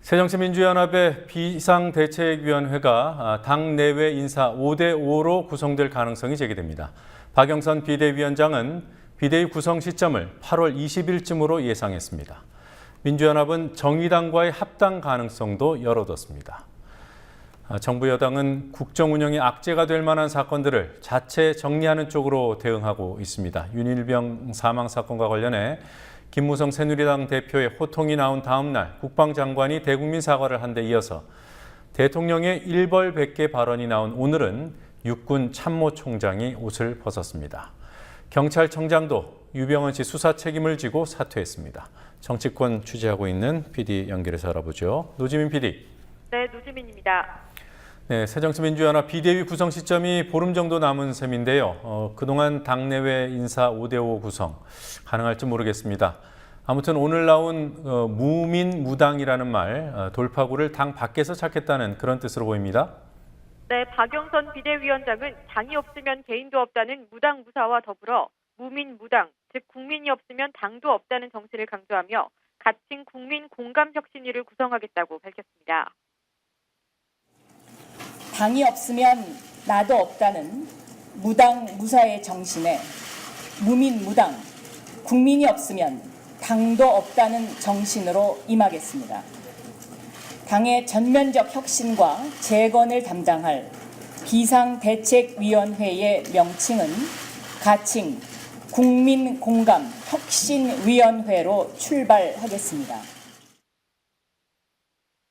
새정치민주연합의 비상대책위원회가 당 내외 인사 5대5로 구성될 가능성이 제기됩니다. 박영선 비대위원장은 비대위 구성 시점을 8월 20일쯤으로 예상했습니다. 민주연합은 정의당과의 합당 가능성도 열어뒀습니다. 정부 여당은 국정 운영에 악재가 될 만한 사건들을 자체 정리하는 쪽으로 대응하고 있습니다. 윤일병 사망 사건과 관련해 김무성 새누리당 대표의 호통이 나온 다음 날 국방장관이 대국민 사과를 한 데 이어서 대통령의 일벌백계 발언이 나온 오늘은 육군 참모총장이 옷을 벗었습니다. 경찰청장도 유병헌 씨 수사 책임을 지고 사퇴했습니다. 정치권 취재하고 있는 PD 연결해서 알아보죠. 노지민 PD. 네, 노지민입니다. 네, 새정치민주연합 비대위 구성 시점이 보름 정도 남은 셈인데요. 그동안 당내외 인사 5대5 구성 가능할지 모르겠습니다. 아무튼 오늘 나온 무민무당이라는 말, 돌파구를 당 밖에서 찾겠다는 그런 뜻으로 보입니다. 네, 박영선 비대위원장은 당이 없으면 개인도 없다는 무당무사와 더불어 무민무당, 즉 국민이 없으면 당도 없다는 정신을 강조하며 가칭 국민공감혁신위를 구성하겠다고 밝혔습니다. 당이 없으면 나도 없다는 무당무사의 정신에 무민무당, 국민이 없으면 당도 없다는 정신으로 임하겠습니다. 당의 전면적 혁신과 재건을 담당할 비상대책위원회의 명칭은 가칭 국민공감혁신위원회로 출발하겠습니다.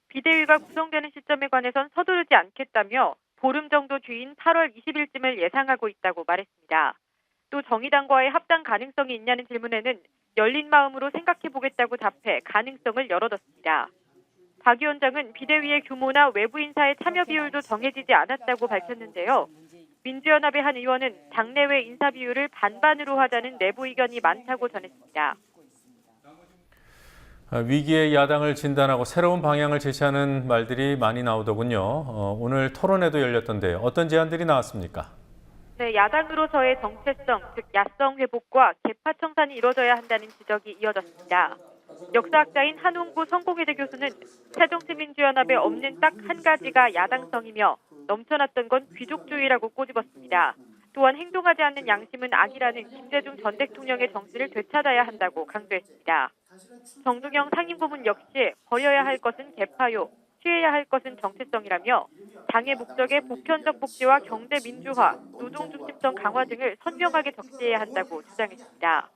비대위가 구성되는 시점에 관해선 서두르지 않겠다며 보름 정도 뒤인 8월 20일쯤을 예상하고 있다고 말했습니다. 또 정의당과의 합당 가능성이 있냐는 질문에는 열린 마음으로 생각해보겠다고 답해 가능성을 열어뒀습니다. 박 위원장은 비대위의 규모나 외부 인사의 참여 비율도 정해지지 않았다고 밝혔는데요. 민주연합의 한 의원은 당내외 인사 비율을 반반으로 하자는 내부 의견이 많다고 전했습니다. 위기의 야당을 진단하고 새로운 방향을 제시하는 말들이 많이 나오더군요. 오늘 토론회도 열렸던데요. 어떤 제안들이 나왔습니까? 네, 야당으로서의 정체성, 즉 야성 회복과 개파 청산이 이뤄져야 한다는 지적이 이어졌습니다. 역사학자인 한홍구 성공회대 교수는 새정치민주연합에 없는 딱 한 가지가 야당성이며 넘쳐났던 건 귀족주의라고 꼬집었습니다. 또한 행동하지 않는 양심은 악이라는 김대중 전 대통령의 정신을 되찾아야 한다고 강조했습니다. 정두경 상임고문 역시 버려야 할 것은 개파요, 취해야 할 것은 정체성이라며 당의 목적의 보편적 복지와 경제 민주화, 노동 중심성 강화 등을 선명하게 적시해야 한다고 주장했습니다.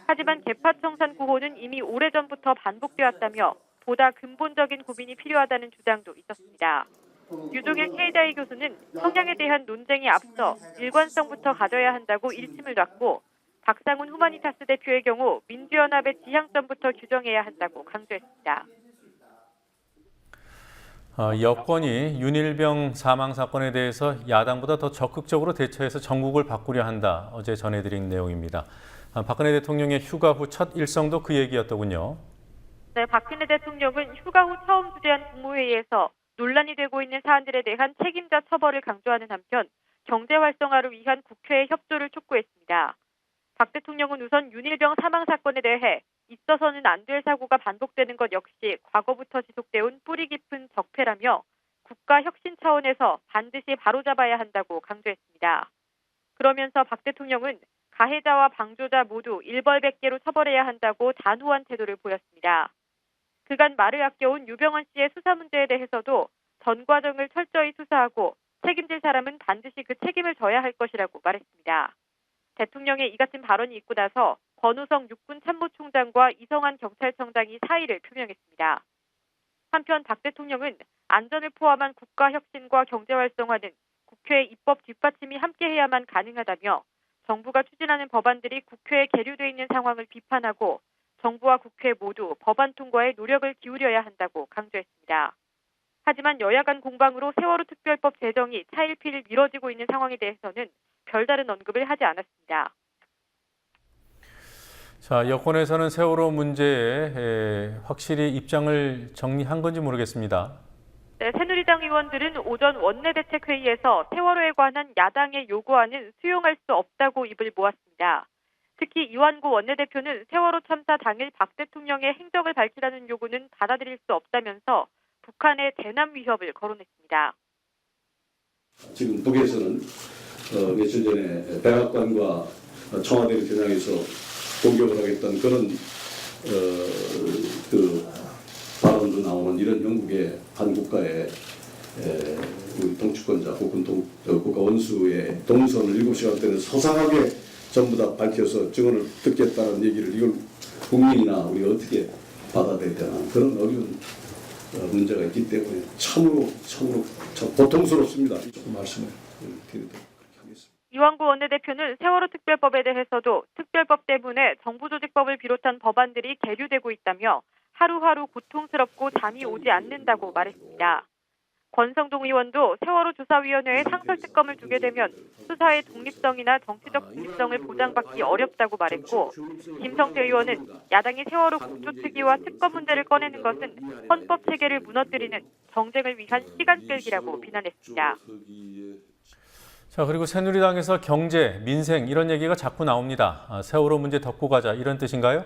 하지만 개파 청산 구호는 이미 오래전부터 반복되었다며 보다 근본적인 고민이 필요하다는 주장도 있었습니다. 유종일 K다이 교수는 성향에 대한 논쟁에 앞서 일관성부터 가져야 한다고 일침을 놨고 박상훈 후마니타스 대표의 경우 민주연합의 지향점부터 규정해야 한다고 강조했습니다. 여권이 윤일병 사망 사건에 대해서 야당보다 더 적극적으로 대처해서 정국을 바꾸려 한다. 어제 전해드린 내용입니다. 박근혜 대통령의 휴가 후 첫 일성도 그 얘기였더군요. 네, 박근혜 대통령은 휴가 후 처음 주재한 국무회의에서 논란이 되고 있는 사안들에 대한 책임자 처벌을 강조하는 한편 경제 활성화를 위한 국회의 협조를 촉구했습니다. 박 대통령은 우선 윤일병 사망 사건에 대해 있어서는 안 될 사고가 반복되는 것 역시 과거부터 지속돼온 뿌리 깊은 적폐라며 국가 혁신 차원에서 반드시 바로잡아야 한다고 강조했습니다. 그러면서 박 대통령은 가해자와 방조자 모두 일벌백계로 처벌해야 한다고 단호한 태도를 보였습니다. 그간 말을 아껴온 유병헌 씨의 수사 문제에 대해서도 전 과정을 철저히 수사하고 책임질 사람은 반드시 그 책임을 져야 할 것이라고 말했습니다. 대통령의 이 같은 발언이 있고 나서 권우성 육군 참모총장과 이성환 경찰청장이 사의를 표명했습니다. 한편 박 대통령은 안전을 포함한 국가 혁신과 경제 활성화는 국회의 입법 뒷받침이 함께해야만 가능하다며 정부가 추진하는 법안들이 국회에 계류돼 있는 상황을 비판하고 정부와 국회 모두 법안 통과에 노력을 기울여야 한다고 강조했습니다. 하지만 여야 간 공방으로 세월호 특별법 제정이 차일피일 미뤄지고 있는 상황에 대해서는 별다른 언급을 하지 않았습니다. 자, 여권에서는 세월호 문제에 확실히 입장을 정리한 건지 모르겠습니다. 네, 새누리당 의원들은 오전 원내대책회의에서 세월호에 관한 야당의 요구안은 수용할 수 없다고 입을 모았습니다. 특히 이완구 원내대표는 세월호 참사 당일 박 대통령의 행적을 밝히라는 요구는 받아들일 수 없다면서 북한의 대남 위협을 거론했습니다. 지금 북에서는 며칠 전에 백악관과 청와대를 겨냥해서 공격을 하겠다는 그런 그 발언도 나오는 이런 영국의 한 국가의 우리 동주권자 혹은 국가 원수의 동선을 7시간 서상하게 전부 다 밝혀서 증언을 듣겠다는 얘기를 이걸 국민이나 우리가 어떻게 받아들여야 되나 그런 어려운 문제가 있기 때문에 참으로 참 고통스럽습니다. 조금 말씀을 드리도록 하겠습니다. 이완구 원내대표는 세월호 특별법에 대해서도 특별법 때문에 정부조직법을 비롯한 법안들이 계류되고 있다며 하루하루 고통스럽고 잠이 오지 않는다고 말했습니다. 권성동 의원도 세월호 조사위원회에 상설특검을 두게 되면 수사의 독립성이나 정치적 중립성을 보장받기 어렵다고 말했고, 김성태 의원은 야당이 세월호 국조특위와 특검 문제를 꺼내는 것은 헌법 체계를 무너뜨리는 정쟁을 위한 시간 끌기라고 비난했습니다. 자, 그리고 새누리당에서 경제, 민생 이런 얘기가 자꾸 나옵니다. 세월호 문제 덮고 가자 이런 뜻인가요?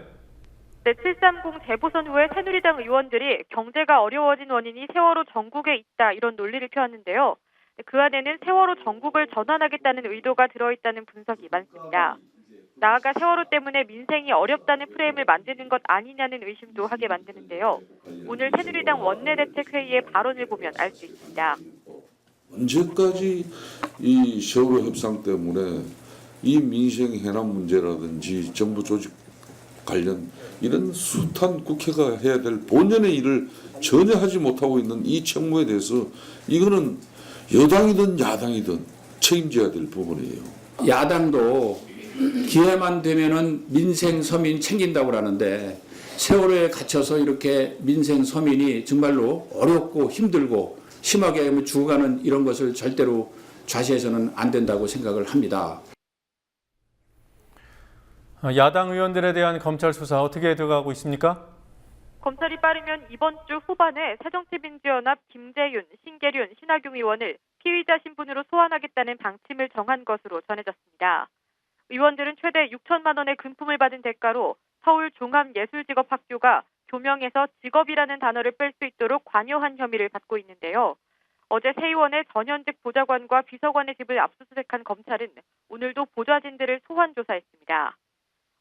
네, 730 재보선 후에 새누리당 의원들이 경제가 어려워진 원인이 세월호 전국에 있다 이런 논리를 펴왔는데요. 그 안에는 세월호 전국을 전환하겠다는 의도가 들어있다는 분석이 많습니다. 나아가 세월호 때문에 민생이 어렵다는 프레임을 만드는 것 아니냐는 의심도 하게 만드는데요. 오늘 새누리당 원내대책회의의 발언을 보면 알 수 있습니다. 언제까지 이 세월호 협상 때문에 이 민생 해남 문제라든지 정부 조직 관련 이런 숱한 국회가 해야 될 본연의 일을 전혀 하지 못하고 있는 이 책무에 대해서 이거는 여당이든 야당이든 책임져야 될 부분이에요. 야당도 기회만 되면은 민생 서민 챙긴다고 하는데 세월호에 갇혀서 이렇게 민생 서민이 정말로 어렵고 힘들고 심하게 죽어가는 이런 것을 절대로 좌시해서는 안 된다고 생각을 합니다. 야당 의원들에 대한 검찰 수사 어떻게 돼가고 있습니까? 검찰이 빠르면 이번 주 후반에 새정치민주연합 김재윤, 신계륜, 신하경 의원을 피의자 신분으로 소환하겠다는 방침을 정한 것으로 전해졌습니다. 의원들은 최대 6천만 원의 금품을 받은 대가로 서울 종합예술직업학교가 교명에서 직업이라는 단어를 뺄 수 있도록 관여한 혐의를 받고 있는데요. 어제 새 의원의 전현직 보좌관과 비서관의 집을 압수수색한 검찰은 오늘도 보좌진들을 소환 조사했습니다.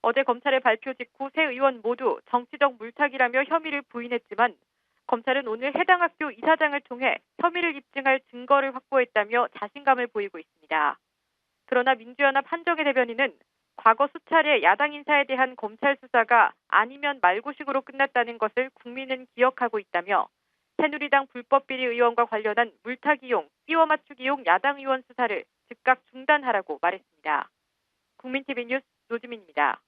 어제 검찰의 발표 직후 새 의원 모두 정치적 물타기라며 혐의를 부인했지만 검찰은 오늘 해당 학교 이사장을 통해 혐의를 입증할 증거를 확보했다며 자신감을 보이고 있습니다. 그러나 민주연합 한정혜 대변인은 과거 수차례 야당 인사에 대한 검찰 수사가 아니면 말고식으로 끝났다는 것을 국민은 기억하고 있다며 새누리당 불법비리 의원과 관련한 물타기용, 끼워 맞추기용 야당 의원 수사를 즉각 중단하라고 말했습니다. 국민TV 뉴스 노지민입니다.